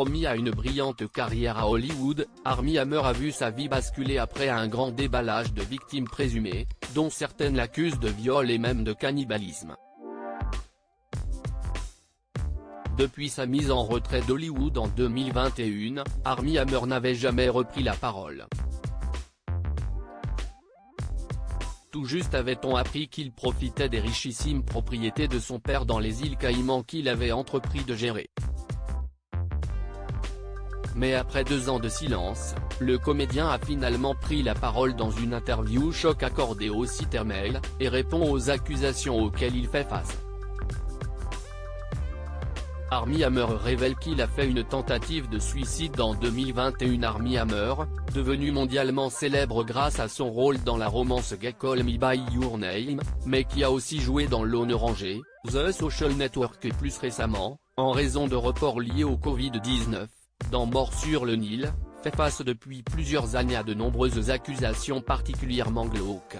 promis à une brillante carrière à Hollywood, Armie Hammer a vu sa vie basculer après un grand déballage de victimes présumées, dont certaines l'accusent de viol et même de cannibalisme. Depuis sa mise en retrait d'Hollywood en 2021, Armie Hammer n'avait jamais repris la parole. Tout juste avait-on appris qu'il profitait des richissimes propriétés de son père dans les îles Caïmans qu'il avait entrepris de gérer. Mais après 2 ans de silence, le comédien a finalement pris la parole dans une interview choc accordée au site Mail, et répond aux accusations auxquelles il fait face. Armie Hammer révèle qu'il a fait une tentative de suicide en 2021. Armie Hammer, devenu mondialement célèbre grâce à son rôle dans la romance gay Call Me By Your Name, mais qui a aussi joué dans Lone Ranger, The Social Network et plus récemment, en raison de reports liés au Covid-19, dans Mort sur le Nil, fait face depuis plusieurs années à de nombreuses accusations particulièrement glauques.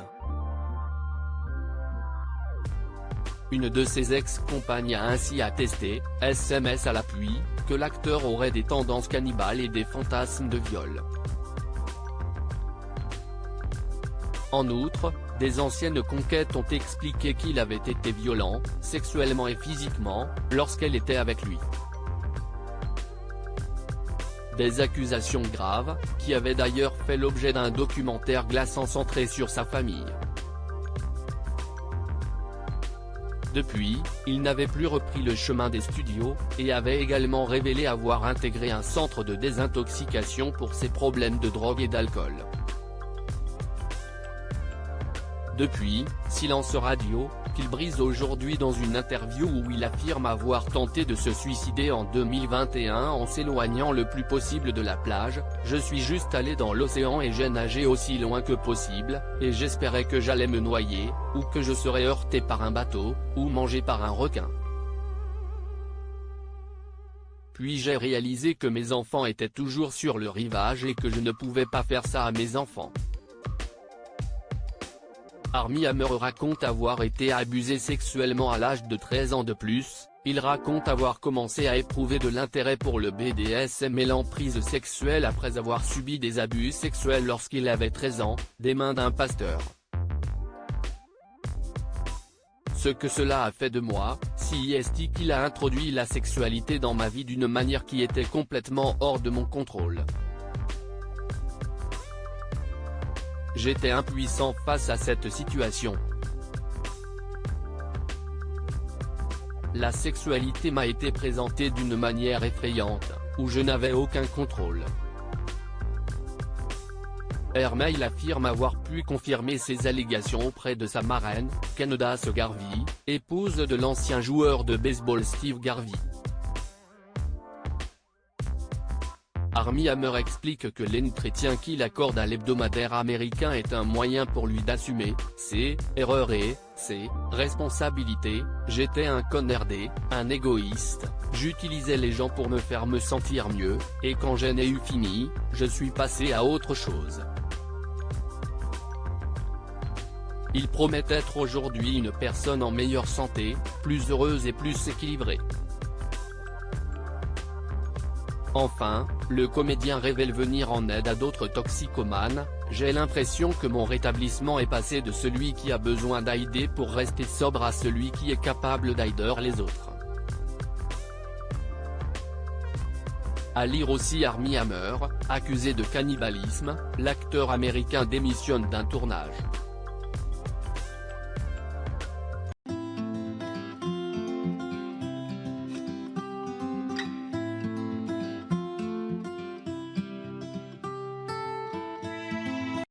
Une de ses ex-compagnes a ainsi attesté, SMS à l'appui, que l'acteur aurait des tendances cannibales et des fantasmes de viol. En outre, des anciennes conquêtes ont expliqué qu'il avait été violent, sexuellement et physiquement, lorsqu'elle était avec lui. Des accusations graves, qui avaient d'ailleurs fait l'objet d'un documentaire glaçant centré sur sa famille. Depuis, il n'avait plus repris le chemin des studios, et avait également révélé avoir intégré un centre de désintoxication pour ses problèmes de drogue et d'alcool. Depuis, silence radio, qu'il brise aujourd'hui dans une interview où il affirme avoir tenté de se suicider en 2021 en s'éloignant le plus possible de la plage. « Je suis juste allé dans l'océan et j'ai nagé aussi loin que possible, et j'espérais que j'allais me noyer, ou que je serais heurté par un bateau, ou mangé par un requin. Puis j'ai réalisé que mes enfants étaient toujours sur le rivage et que je ne pouvais pas faire ça à mes enfants. » Armie Hammer raconte avoir été abusé sexuellement à l'âge de 13 ans. De plus, il raconte avoir commencé à éprouver de l'intérêt pour le BDSM et l'emprise sexuelle après avoir subi des abus sexuels lorsqu'il avait 13 ans, des mains d'un pasteur. Ce que cela a fait de moi, c'est qu'il a introduit la sexualité dans ma vie d'une manière qui était complètement hors de mon contrôle. J'étais impuissant face à cette situation. La sexualité m'a été présentée d'une manière effrayante, où je n'avais aucun contrôle. Mail affirme avoir pu confirmer ces allégations auprès de sa marraine, Candace Garvey, épouse de l'ancien joueur de baseball Steve Garvey. Armie Hammer explique que l'entretien qu'il accorde à l'hebdomadaire américain est un moyen pour lui d'assumer ses erreurs et ses responsabilités. « J'étais un connardé, un égoïste, j'utilisais les gens pour me faire me sentir mieux, et quand j'en ai eu fini, je suis passé à autre chose. » Il promet être aujourd'hui une personne en meilleure santé, plus heureuse et plus équilibrée. Enfin, le comédien révèle venir en aide à d'autres toxicomanes. « J'ai l'impression que mon rétablissement est passé de celui qui a besoin d'aider pour rester sobre à celui qui est capable d'aider les autres. » À lire aussi Armie Hammer, accusé de cannibalisme, l'acteur américain démissionne d'un tournage.